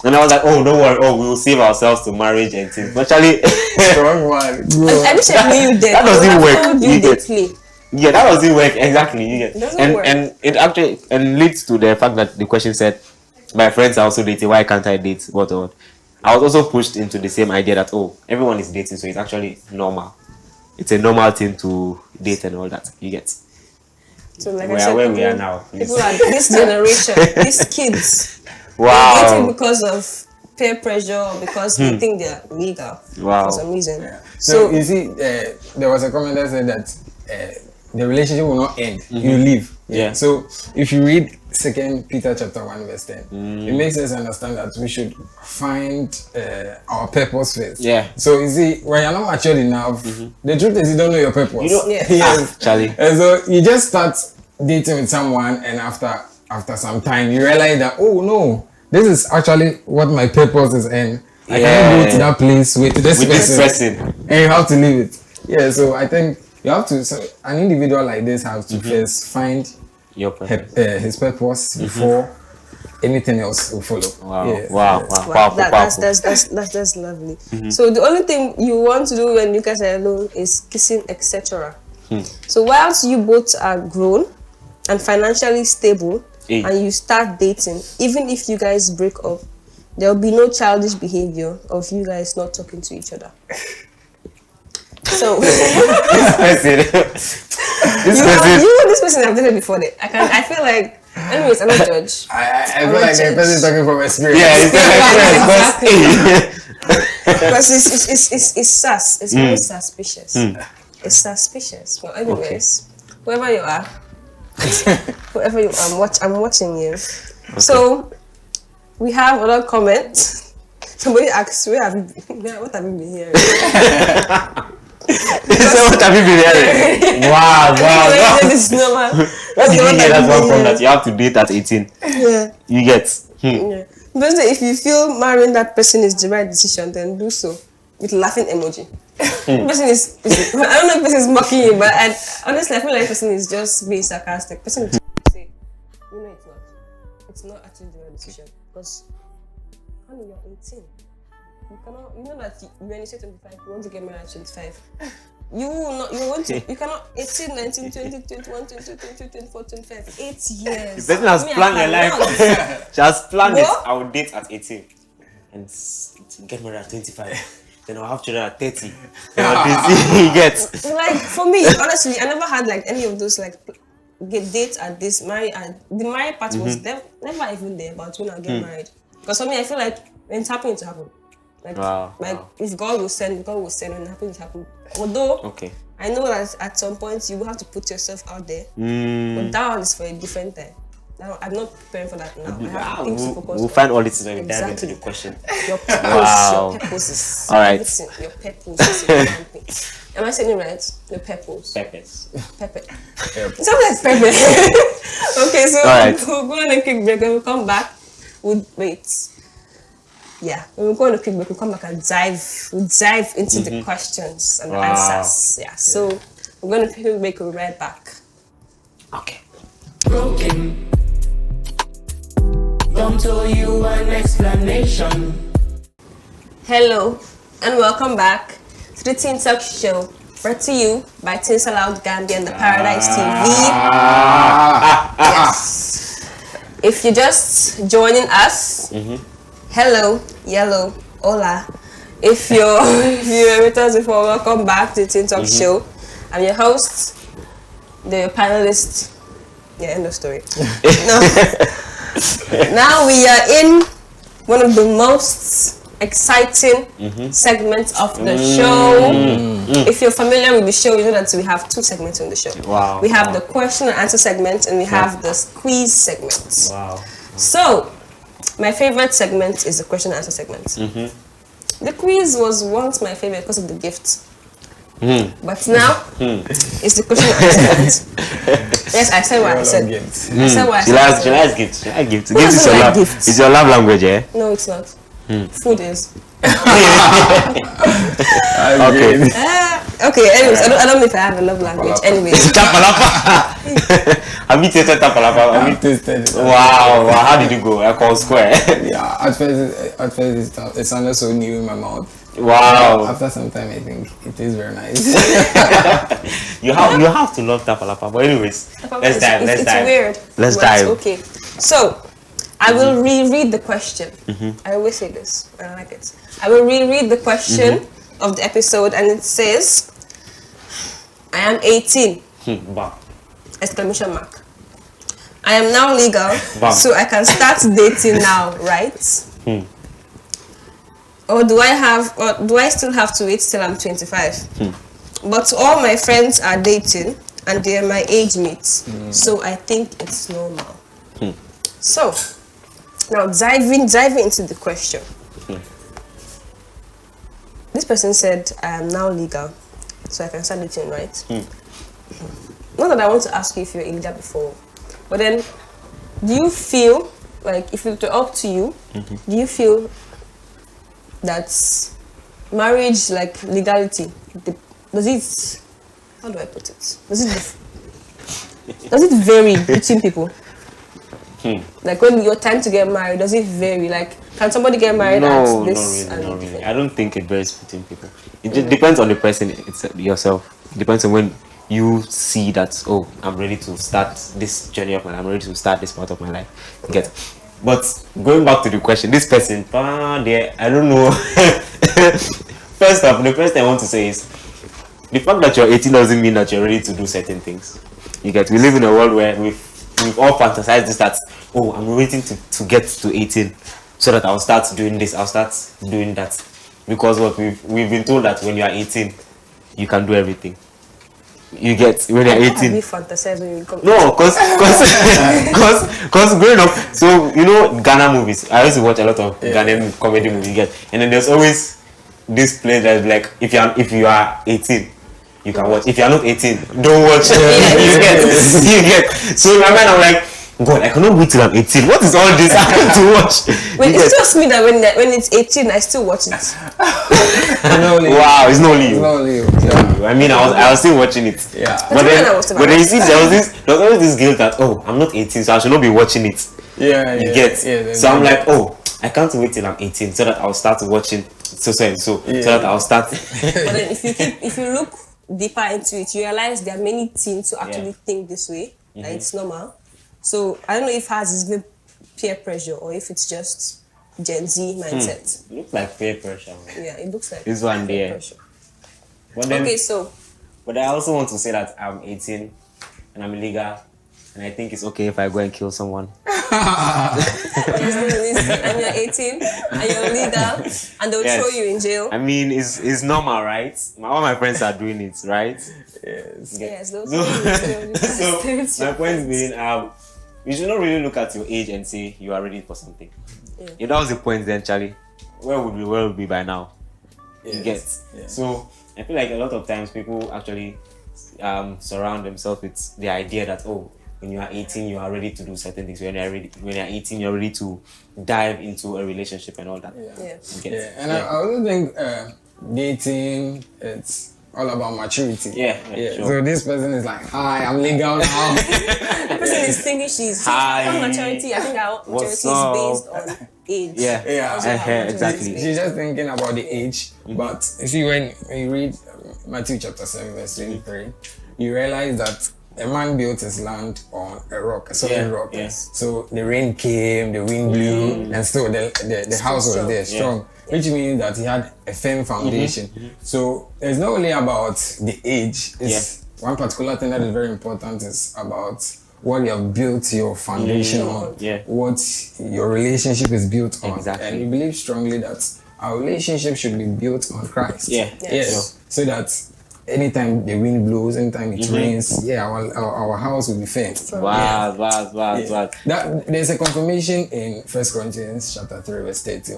[SPEAKER 2] And I was like, oh, don't worry. Oh, we will save ourselves to marriage and things. Actually,
[SPEAKER 4] Strong one.
[SPEAKER 3] I wish I knew you did.
[SPEAKER 2] That doesn't work.
[SPEAKER 3] You did play.
[SPEAKER 2] Yeah, that doesn't work exactly. You get.
[SPEAKER 3] It doesn't work.
[SPEAKER 2] And it actually leads to the fact that the question said, my friends are also dating. Why can't I date? What? I was also pushed into the same idea that everyone is dating, so it's actually normal. It's a normal thing to date and all that. You get.
[SPEAKER 3] So like
[SPEAKER 2] I said, where we are now.
[SPEAKER 3] People like this generation, these kids.
[SPEAKER 2] Wow.
[SPEAKER 3] They're dating because of peer pressure or because they think they're legal for some reason.
[SPEAKER 4] Yeah. So you see, there was a comment that said that the relationship will not end. You leave.
[SPEAKER 2] Yeah.
[SPEAKER 4] So if you read 2 Peter chapter 1 verse 10, it makes us understand that we should find our purpose first.
[SPEAKER 2] Yeah.
[SPEAKER 4] So you see, when you're not matured enough, the truth is you don't know your purpose.
[SPEAKER 2] You don't.
[SPEAKER 4] Yes.
[SPEAKER 2] Charlie.
[SPEAKER 4] And so you just start dating with someone, and after some time, you realize that no, this is actually what my purpose is, and I can't go to that place with this person, and you have to leave it. Yeah. So I think you have to. So an individual like this has to first find
[SPEAKER 2] Your purpose.
[SPEAKER 4] his purpose before anything else will follow.
[SPEAKER 2] Wow.
[SPEAKER 4] Yes.
[SPEAKER 2] Wow. Powerful.
[SPEAKER 3] That's lovely. So the only thing you want to do when you guys are alone is kissing, etc. So whilst you both are grown and financially stable, and you start dating, even if you guys break up, there will be no childish behavior of you guys not talking to each other. So this person I've dated before. I feel like, anyways, I'm not judge.
[SPEAKER 4] I feel like the person is talking from experience.
[SPEAKER 3] Because it's sus. It's very suspicious. It's suspicious. Well, anyways, whoever you are, whoever you are, I'm watching you. Okay. So we have another comment. Somebody asks, what have you been hearing?
[SPEAKER 2] What have you been hearing? Wow.
[SPEAKER 3] This is normal.
[SPEAKER 2] Where did you get that one from that you have to date at 18? Yeah. You get.
[SPEAKER 3] Yeah. But if you feel marrying that person is the right decision, then do so with laughing emoji. The person is I don't know if the person is mocking you, but honestly I feel like the person is just being sarcastic. The person is say, it's not actually the right decision because honey, you're 18. You cannot, you know that when you say 25, you want to get married at 25. You cannot 18, 19, 20, 21, 22, 23, 24, 25, 8 years.
[SPEAKER 2] The person has planned her life. She has planned it. I will date at 18 and get married at 25. Then I'll have children at 30. You get.
[SPEAKER 3] Like for me, honestly, I never had like any of those like get dates at this marry and the married part was never even there about when I get married. Because for me, I feel like when it's happening, it's happening. Like if God will send, when it happens, it happens. Although I know that at some point you will have to put yourself out there. But that one is for a different time. Now, I'm not preparing for that now. I have things to focus on.
[SPEAKER 2] We'll find all this when we dive into the question.
[SPEAKER 3] Your purpose, your purposes.
[SPEAKER 2] All right.
[SPEAKER 3] Listen, your purpose. Am I saying it right? Your purpose.
[SPEAKER 2] Purpose.
[SPEAKER 3] Pepe. It sounds like Pepe. Okay, so we'll go on a quick break and we'll come back. Yeah, when we go on a quick break, we'll come back and dive into the questions and the answers. Yeah, so we're going to quick break, we'll be right back.
[SPEAKER 2] Okay.
[SPEAKER 1] broken. Don't owe you an explanation.
[SPEAKER 3] Hello, and welcome back to the TeenTok show, brought to you by Aloud, Gambia and the Paradise TV. Yes. If you're just joining us, hello, yellow, hola. If you're with us before, welcome back to the TeenTok show. I'm your host, the panelist. Yeah, end of story. Now we are in one of the most exciting segments of the show. If you're familiar with the show, you know that we have two segments on the show.
[SPEAKER 2] Wow.
[SPEAKER 3] We have the question and answer segment, and we have the quiz segment.
[SPEAKER 2] Wow.
[SPEAKER 3] So, my favorite segment is the question and answer segment. The quiz was once my favorite because of the gift. But now, it's the question and answer segment. Yes, I said what I said. I said what I said.
[SPEAKER 2] She likes gifts. She likes gifts.
[SPEAKER 3] Who
[SPEAKER 2] Gifts is
[SPEAKER 3] doesn't
[SPEAKER 2] your
[SPEAKER 3] like
[SPEAKER 2] love.
[SPEAKER 3] gifts?
[SPEAKER 2] It's your love language, eh?
[SPEAKER 3] No, it's not. Food is.
[SPEAKER 2] Okay.
[SPEAKER 3] Okay, anyways, I don't know if I have a love language. Anyways.
[SPEAKER 2] Tapalapa. Have you tasted tapalapa?
[SPEAKER 4] I've tasted it.
[SPEAKER 2] Wow. How did you go? I call square.
[SPEAKER 4] Yeah, at first it sounded so new in my mouth.
[SPEAKER 2] Wow.
[SPEAKER 4] After some time, I think it is very nice.
[SPEAKER 2] You have to love tapalapa. But anyways, let's dive.
[SPEAKER 3] It's weird.
[SPEAKER 2] Let's
[SPEAKER 3] but
[SPEAKER 2] dive.
[SPEAKER 3] Okay. So, I will reread the question. I always say this. I like it. I will reread the question of the episode, and it says, I am 18.
[SPEAKER 2] Wow.
[SPEAKER 3] Exclamation mark. I am now legal,
[SPEAKER 2] Bam.
[SPEAKER 3] so I can start dating now, right? Or do I still have to wait till I'm 25? But all my friends are dating and they're my age mates, so I think it's normal. So, now diving into the question. This person said, I am now legal, so I can start dating, right? Not that I want to ask you if you're illegal before, but then, do you feel like if it were up to you, do you feel that marriage, like legality, does it? How do I put it? Does it vary between people? Like when your time to get married, does it vary? Like, can somebody get married at this?
[SPEAKER 2] Not really. I don't think it varies between people. It just depends on the person yourself. It depends on when you see that, oh, I'm ready to start this journey of my life. I'm ready to start this part of my life. You get. But going back to the question, this person, I don't know. First off, the first thing I want to say is the fact that you're 18 doesn't mean that you're ready to do certain things. You get. We live in a world where we've all fantasized this, that, oh, I'm waiting to get to 18 so that I'll start doing this, I'll start doing that. Because what we've been told that when you are 18, you can do everything. You get, when you're 18.
[SPEAKER 3] Have you fantasized when you come?
[SPEAKER 2] No, cause growing up, so you know Ghana movies. I used to watch a lot of Ghanaian comedy movies. You get, and then there's always this place that's like, if you are 18, you can watch. If you are not 18, don't watch. You get. So in my mind, I'm like, God, I cannot wait till I'm 18. What is all this I have to watch?
[SPEAKER 3] Wait, it's just me that when it's 18, I still watch it.
[SPEAKER 2] Wow, it's not only you.
[SPEAKER 4] Yeah.
[SPEAKER 2] I mean, I was still watching it.
[SPEAKER 4] Yeah.
[SPEAKER 2] But then you see, there was always this guilt that, oh, I'm not 18, so I should not be watching it.
[SPEAKER 4] Yeah.
[SPEAKER 2] You get. So I'm like, oh, I can't wait till I'm 18 so that I'll start watching so that I'll start.
[SPEAKER 3] But then if you look deeper into it, you realize there are many teens who actually think this way, that it's normal. So I don't know if hers is maybe peer pressure or if it's just Gen Z mindset.
[SPEAKER 2] It looks like peer pressure. Man.
[SPEAKER 3] Yeah, it looks like
[SPEAKER 2] This one
[SPEAKER 3] peer
[SPEAKER 2] there.
[SPEAKER 3] pressure.
[SPEAKER 2] But then,
[SPEAKER 3] Okay, so
[SPEAKER 2] but I also want to say that I'm 18 and I'm illegal, and I think it's okay if I go and kill someone.
[SPEAKER 3] and you're 18 and you're legal and they'll throw you in jail.
[SPEAKER 2] I mean, it's normal, right? All my friends are doing it, right?
[SPEAKER 3] Yes, they'll throw you in jail.
[SPEAKER 2] So my point being, you should not really look at your age and say you are ready for something. If that was the point, then Charlie, where would we be by now? You get. So I feel like a lot of times people actually surround themselves with the idea that, oh, when you are 18, you are ready to do certain things. When you're 18, you're ready to dive into a relationship and all that. You get it?
[SPEAKER 4] And I also think dating, it's all about maturity.
[SPEAKER 2] Sure.
[SPEAKER 4] So this person is like, hi, I'm legal now.
[SPEAKER 3] The person is thinking she's
[SPEAKER 2] Hi.
[SPEAKER 3] maturity. I think our maturity
[SPEAKER 2] What's
[SPEAKER 3] is
[SPEAKER 2] up?
[SPEAKER 3] based on age.
[SPEAKER 4] Yeah.
[SPEAKER 3] Also how maturity
[SPEAKER 2] Exactly.
[SPEAKER 3] is
[SPEAKER 4] She's just thinking about the age, but you see, when you read Matthew chapter 7, verse 23, you realize that a man built his land on a rock, a solid rock.
[SPEAKER 2] Yes.
[SPEAKER 4] So the rain came, the wind blew, and still the house was there, strong. Which means that he had a firm foundation. So it's not only about the age, it's one particular thing that is very important is about what you have built your foundation on, what your relationship is built on.
[SPEAKER 2] Exactly.
[SPEAKER 4] And we believe strongly that our relationship should be built on Christ. Yes. So that anytime the wind blows, anytime it rains, our house will be firm.
[SPEAKER 2] Wow.
[SPEAKER 4] That there's a confirmation in 1 Corinthians chapter 3, verse 30,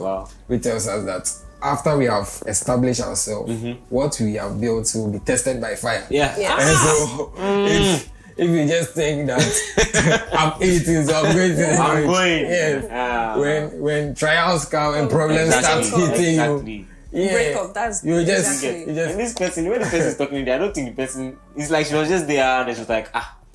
[SPEAKER 4] which tells us that after we have established ourselves, what we have built will be tested by fire. And so if you just think that I'm 18, so I'm going to
[SPEAKER 2] I'm going.
[SPEAKER 4] Yes. When trials come and problems start hitting you.
[SPEAKER 3] Break up, that's
[SPEAKER 4] you just
[SPEAKER 2] And this person, when the person is talking to you, I don't think the person, it's like she was just there and she was like,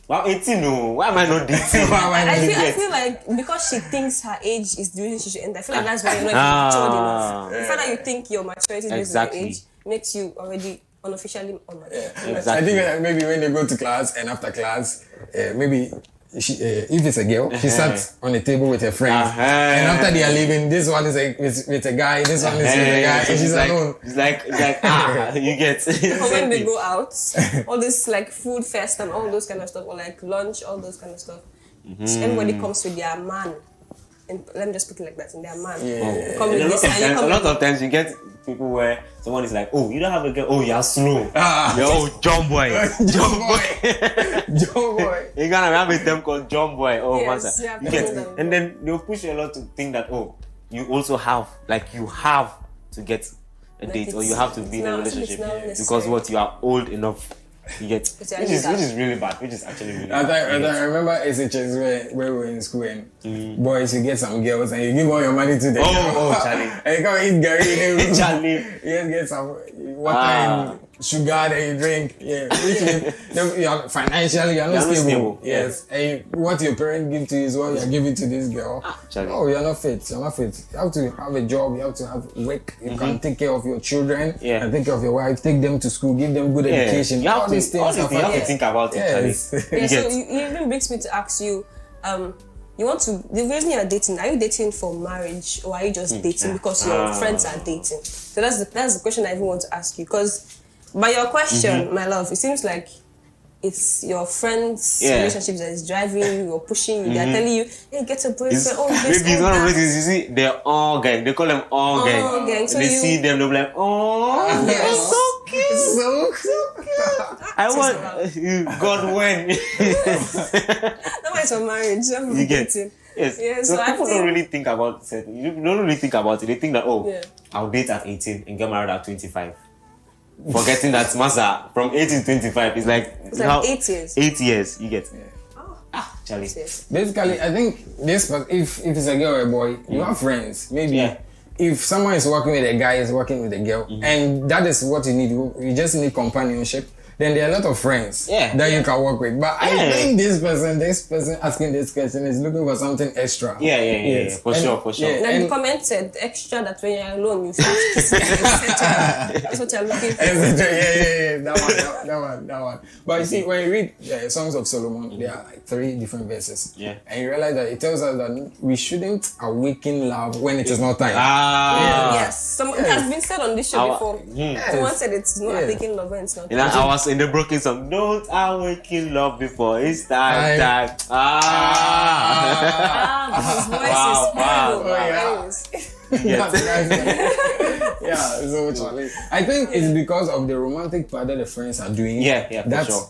[SPEAKER 2] well, 18, no, why am I not dating?
[SPEAKER 3] I feel like because she thinks her age is the reason she should end. I feel like that's why you're not matured enough. The fact that you think your maturity is based on your age makes you already unofficially unmature.
[SPEAKER 4] I think that maybe when they go to class and after class, maybe she, if it's a girl, she sat on a table with her friends, and after they are leaving, this one is with a guy, this one is with a guy, and she's alone.
[SPEAKER 2] It's like you get.
[SPEAKER 3] But when they go out, all this like food fest and all those kind of stuff, or like lunch, all those kind of stuff, everybody comes with their man. And let me just put it like that, in their man.
[SPEAKER 2] A lot of times you get people where someone is like, oh, you don't have a girl, oh, you're slow. Yo, John boy.
[SPEAKER 4] John boy.
[SPEAKER 2] You're gonna have a term called John boy. Oh,
[SPEAKER 3] Yes,
[SPEAKER 2] master. You get it. And then they'll push you a lot to think that, oh, you also have, like, you have to get a date or you have to be in a relationship because what, you are old enough. You get, which is really bad, which is actually really bad.
[SPEAKER 4] I remember SHS where we were in school and boys, you get some girls and you give all your money to the girl.
[SPEAKER 2] Oh, Charlie.
[SPEAKER 4] And you come eat Gary.
[SPEAKER 2] Charlie.
[SPEAKER 4] You just get some water and sugar that you drink. Yeah. Which means you are financially, you're not stable. Yes. And what your parents give to you is what you're giving to this girl. Oh, you're not fit. You're not fit. You have to have a job, you have to have work. You can take care of your children and take care of your wife, take them to school, give them good education.
[SPEAKER 2] You have to think about it, Charlie.
[SPEAKER 3] So it even brings me to ask you, you want to, the reason you're dating, are you dating for marriage or are you just dating because your friends are dating? So that's the question I even want to ask you, because by your question, my love, it seems like it's your friends' relationships that is driving you or pushing you. They're telling you, hey, get a boyfriend.
[SPEAKER 2] Maybe it's one of those things, you see, they're all gang. They call them all gang.
[SPEAKER 3] So
[SPEAKER 2] they see them, they'll be like, oh, they're so cute. So cute. I want you, God, when.
[SPEAKER 3] That's why it's for marriage.
[SPEAKER 2] You get it. Yes. So people don't really think about it. You don't really think about it. They think that, I'll date at 18 and get married at 25. Forgetting that Masa from 18 to 25 is like,
[SPEAKER 3] it's like 8 years.
[SPEAKER 2] 8 years, you get. Charlie.
[SPEAKER 4] Basically, I think this, but if it's a girl or a boy, you have friends. Maybe if someone is working with a guy, is working with a girl, and that is what you need. You just need companionship. Then there are a lot of friends that you can work with. But I think this person asking this question is looking for something extra.
[SPEAKER 2] Yeah. For sure.
[SPEAKER 3] And the comment said extra that when you're alone, you start kissing, etc. That's what you're looking for.
[SPEAKER 4] That one. But you see, when you read Songs of Solomon, there are like 3 different verses. Yeah. And you realize that it tells us that we shouldn't awaken love when it is not time.
[SPEAKER 3] Yes. It has been said on this show before. Someone said it's not awakening love when it's not time.
[SPEAKER 2] I was in the broken song. Don't awaken love before it's time.
[SPEAKER 3] His voice is
[SPEAKER 4] so Charlie, I think it's because of the romantic part that the friends are doing.
[SPEAKER 2] For sure.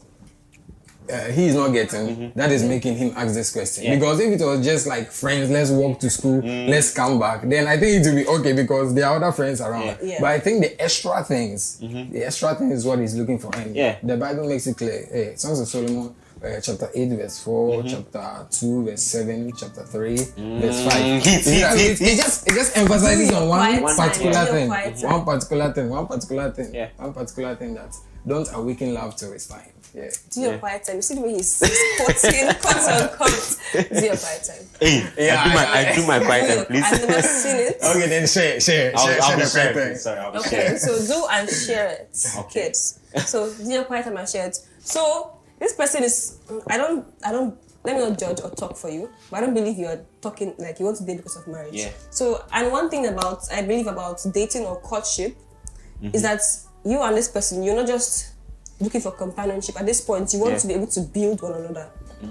[SPEAKER 4] He is not getting that is making him ask this question. Because if it was just like friends, let's walk to school, let's come back, then I think it will be okay because there are other friends around. But I think the extra things is what he's looking for. And the Bible makes it clear. Songs of Solomon chapter 8, verse 4, chapter 2, verse 7, chapter 3, verse 5. It just emphasizes on one particular thing. One particular thing that don't awaken love till it's time. Yeah.
[SPEAKER 3] Do your quiet time. You see the way he's quoting, quotes. Do your quiet time.
[SPEAKER 2] Hey, I do my quiet time, please.
[SPEAKER 3] I've never seen it.
[SPEAKER 4] Okay, then share
[SPEAKER 2] I'll
[SPEAKER 4] the
[SPEAKER 2] share
[SPEAKER 4] quiet
[SPEAKER 2] it. Sorry, I'll
[SPEAKER 3] Okay,
[SPEAKER 2] share.
[SPEAKER 3] so do and share it, kids. So do your quiet time and share it. So this person is, I don't, let me not judge or talk for you, but I don't believe you're talking like you want to date because of marriage.
[SPEAKER 2] Yeah.
[SPEAKER 3] So, and one thing I believe about dating or courtship is that you and this person, you're not just looking for companionship. At this point, you want to be able to build one another.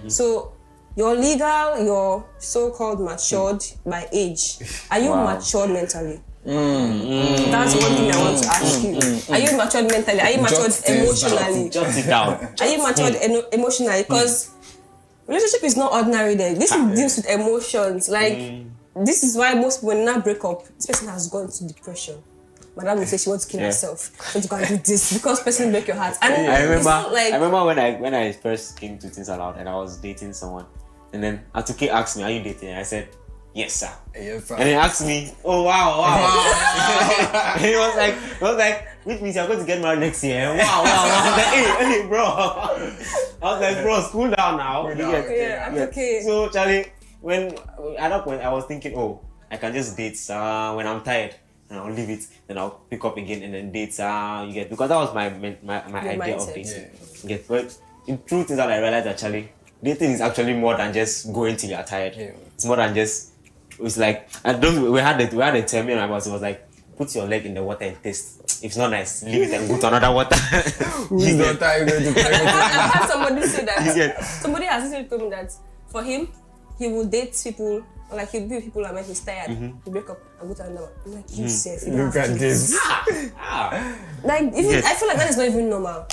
[SPEAKER 3] So you're legal, you're so-called matured by age. Are you matured mentally? That's one thing I want to ask you. Are you matured mentally? Are you matured emotionally?
[SPEAKER 2] Jot it down.
[SPEAKER 3] Are you matured emotionally? Because relationship is not ordinary there. This deals with emotions. Like, this is why most people now break up. This person has gone to depression. Madam will say she wants to kill herself. So you can do this because person break your heart. And
[SPEAKER 2] I
[SPEAKER 3] like,
[SPEAKER 2] remember when I first came to Things Aloud and I was dating someone, and then Atuke asked me, "Are you dating?" And I said, "Yes, sir."
[SPEAKER 4] Yes, sir.
[SPEAKER 2] And he asked me, "Oh wow." And he was like, "Which means you're going to get married next year?" Wow. I was like, hey, bro. I was like, bro, cool down now.
[SPEAKER 3] I'm okay.
[SPEAKER 2] So Charlie, when at that point I was thinking, oh, I can just date when I'm tired. And I'll leave it, then I'll pick up again and then date. You get, because that was my idea of dating. You get, but the truth is that I realized that Charlie, dating is actually more than just going till you're tired. Yeah. It's more than just. It's like we had a term in my boss. It was like, put your leg in the water and taste. If it's not nice, leave it and go to another water.
[SPEAKER 4] Who's the time going to play?
[SPEAKER 3] I've had somebody say that. Somebody has said to me that for him, he will date people. Like he'll be with people and when he's tired, he'll break up and go to another one. I'm like, you safe.
[SPEAKER 4] Look at this.
[SPEAKER 3] Like, even, I feel like that is not even normal.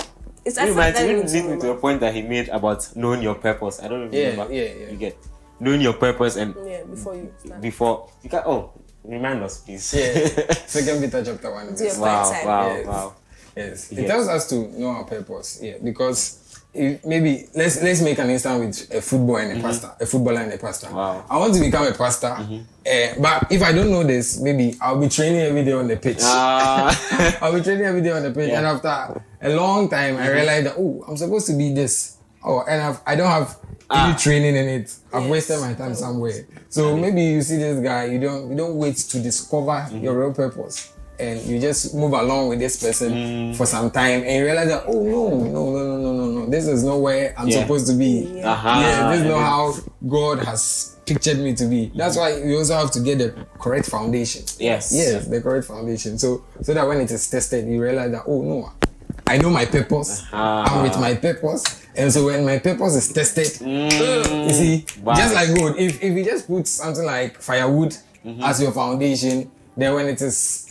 [SPEAKER 3] It's
[SPEAKER 2] you might even lead me to a point that he made about knowing your purpose. I don't remember.
[SPEAKER 4] Yeah.
[SPEAKER 2] You get knowing your purpose and
[SPEAKER 3] before
[SPEAKER 2] you can remind us, please.
[SPEAKER 4] Yeah. 2 Peter chapter 1.
[SPEAKER 2] Wow.
[SPEAKER 4] Yes. It tells us to know our purpose. Yeah, because. Maybe let's make an instance with a footballer and a pastor. A footballer and a pastor.
[SPEAKER 2] Wow.
[SPEAKER 4] I want to become a pastor, but if I don't know this, maybe I'll be training every day on the pitch. I'll be training every day on the pitch, and after a long time, I realized that I'm supposed to be this. And I don't have any training in it. I've wasted my time somewhere. So maybe you see this guy, you don't wait to discover your real purpose. And you just move along with this person for some time and you realize that, no, this is not where I'm supposed to be. This is not how God has pictured me to be. That's why you also have to get the correct foundation.
[SPEAKER 2] Yes,
[SPEAKER 4] the correct foundation. So that when it is tested, you realize that, I know my purpose. I'm with my purpose. And so when my purpose is tested, you see, just like wood, if you just put something like firewood as your foundation, then when it is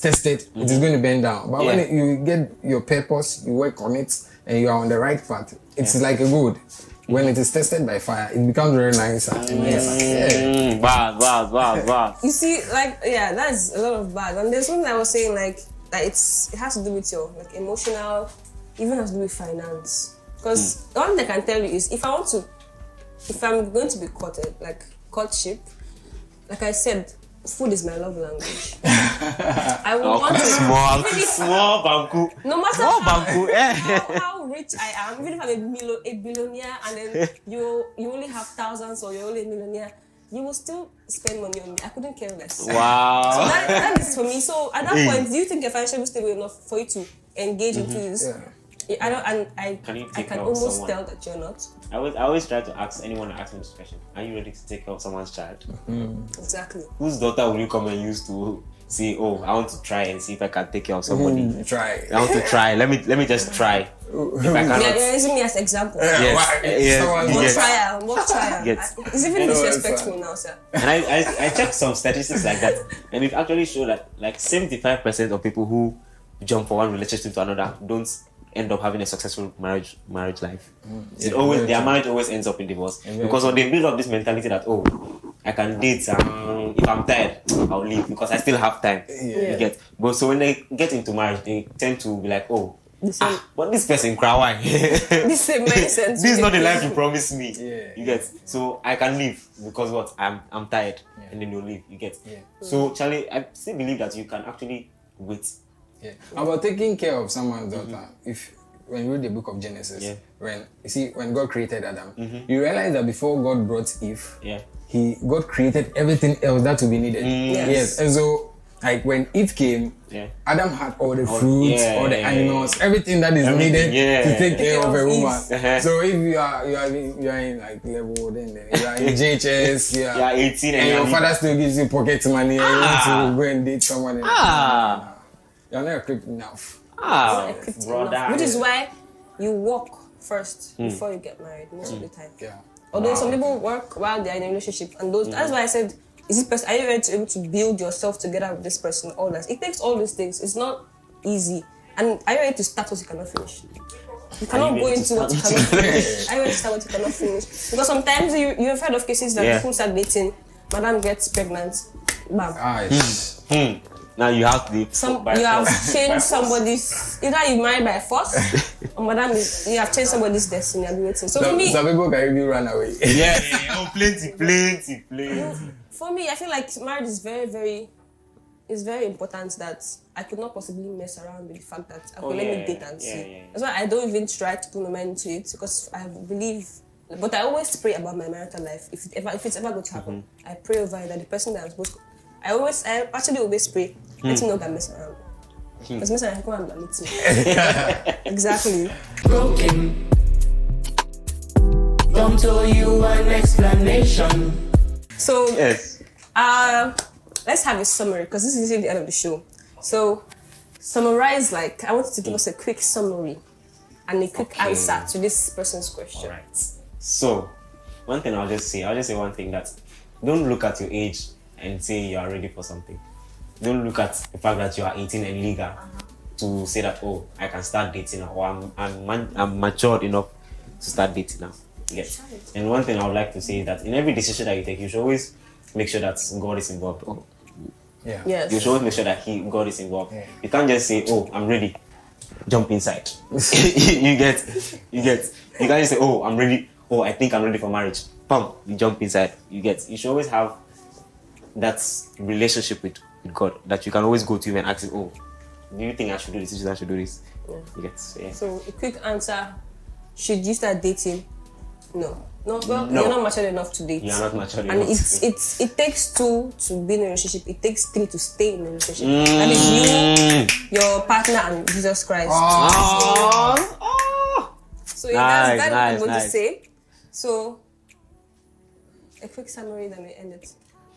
[SPEAKER 4] tested, it is going to bend down. But when you get your purpose, you work on it, and you are on the right path, it's like a wood. When it is tested by fire, it becomes very nice.
[SPEAKER 2] Bad.
[SPEAKER 3] You see, that's a lot of bad. And there's something I was saying, like that it has to do with your emotional, even has to do with finance. Because the one thing I can tell you is if I'm going to be courted, like courtship, like I said, food is my love language. I would want to
[SPEAKER 2] small banku.
[SPEAKER 3] No matter how rich I am, even if I'm a billionaire and then you only have thousands or you're only a millionaire, you will still spend money on me. I couldn't care less.
[SPEAKER 2] Wow.
[SPEAKER 3] So that is for me. So at that point, do you think you're financially stable enough for you to engage into this? I can almost tell that you're not.
[SPEAKER 2] I always try to ask anyone who asks me this question: are you ready to take care of someone's child?
[SPEAKER 3] Exactly.
[SPEAKER 2] Whose daughter will you come and use to say, I want to try and see if I can take care of somebody?
[SPEAKER 4] Try.
[SPEAKER 2] I want to try. Let me just try. If I cannot.
[SPEAKER 3] You're using me as example. More trial. It's even disrespectful now, sir.
[SPEAKER 2] And I checked some statistics like that, and it actually showed that like 75% of people who jump from one relationship to another don't end up having a successful marriage life. Their marriage always ends up in divorce because when they build up this mentality that I can date if I'm tired I'll leave because I still have time. But so when they get into marriage they tend to be like
[SPEAKER 3] the same,
[SPEAKER 2] But this person cry why?
[SPEAKER 3] the same mindset.
[SPEAKER 2] This is not the life you promised me.
[SPEAKER 4] Yeah.
[SPEAKER 2] You get. So I can leave because what? I'm tired, and then you leave. You get.
[SPEAKER 4] Yeah.
[SPEAKER 2] So Charlie, I still believe that you can actually wait.
[SPEAKER 4] Yeah. About taking care of someone's daughter, if when you read the book of Genesis, when God created Adam, you realize that before God brought Eve, God created everything else that would be needed. Yes. And so like when Eve came, Adam had all the fruits, all the animals, everything that is needed to take care of a woman. So if you are in like level, then you are in JHS, you are 18, and your father still gives you pocket money, and you want to go and date someone. You are not equipped enough.
[SPEAKER 2] Brother.
[SPEAKER 3] Which is why you work first before you get married most of the time.
[SPEAKER 4] Yeah.
[SPEAKER 3] Although some people work while they are in a relationship, and that's why I said, are you ready to able to build yourself together with this person? All that it takes all these things. It's not easy. And are you ready to start what you cannot finish? You cannot go into what you cannot finish. Are you ready to start what you cannot finish? Because sometimes you've heard of cases that people start dating, madam gets pregnant, bam.
[SPEAKER 2] Now you have to
[SPEAKER 3] you have changed somebody's, either you married by force or madam you have changed somebody's destiny and waiting. So for me,
[SPEAKER 4] some people can even run away.
[SPEAKER 2] Plenty.
[SPEAKER 3] For me, I feel like marriage is very important, that I could not possibly mess around with the fact that I could let me date and see. That's why I don't even try to put my mind into it, because I believe, but I always pray about my marital life. If it's ever going to happen, I pray over it that the person that I'm supposed to, I actually always pray, let me know that I'm messing around. Because messing around, come and meet me. Exactly.
[SPEAKER 1] Broken. Don't owe you an explanation.
[SPEAKER 3] So, let's have a summary, because this is the end of the show. So, summarize, like, I want you to give us a quick summary and a quick answer to this person's question.
[SPEAKER 2] Alright. So, one thing I'll just say one thing, that don't look at your age and say you are ready for something. Don't look at the fact that you are 18 and legal to say that, oh, I can start dating now, or I'm matured enough to start dating now. Yes. And one thing I would like to say is that in every decision that you take, you should always make sure that God is involved.
[SPEAKER 3] Yes.
[SPEAKER 2] You should always make sure that God is involved. You can't just say, oh, I'm ready, jump inside. you get. You can't just say, oh, I'm ready, oh, I think I'm ready for marriage. Pum, you jump inside. You should always have that relationship with God, that you can always go to him and ask him, oh, do you think I should do this? I should do this. You get.
[SPEAKER 3] So a quick answer: should you start dating? No. Well, you're not matured enough to date.
[SPEAKER 2] You're not matured enough.
[SPEAKER 3] And it takes two to be in a relationship. It takes three to stay in a relationship. That is you, your partner, and Jesus Christ. So that's what I'm going to say. So a quick summary, then we end it.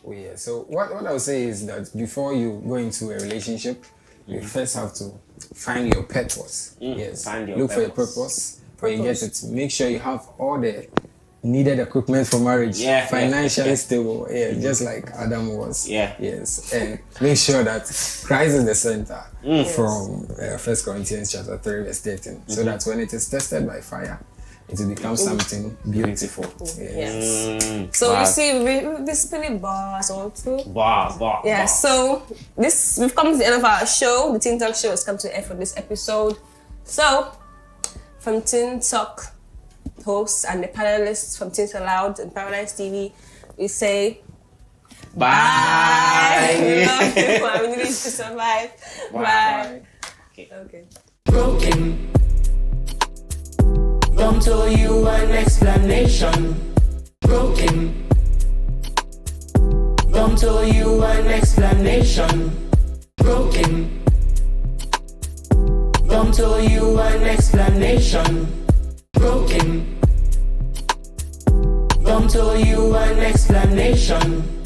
[SPEAKER 4] Oh yeah. So what I would say is that before you go into a relationship, you first have to find your purpose. Yes. Look for your purpose. When you get it, make sure you have all the needed equipment for marriage. Financially stable. Just like Adam was. Yes. And make sure that Christ is the center from 1 Corinthians chapter 3 verse 13. So that when it is tested by fire, it will become something beautiful.
[SPEAKER 3] Yes. So you see, we've spilling bars also.
[SPEAKER 2] Bar.
[SPEAKER 3] So we've come to the end of our show. The TeenTok show has come to the end for this episode. So from TeenTok hosts and the panelists from Aloud and Paradise TV, we say bye. We love you. I really need to survive. Bye. Okay.
[SPEAKER 1] Broken. Don't owe you an explanation. Broken. Don't owe you an explanation. Broken. Don't owe you an explanation. Broken. Don't owe you an explanation.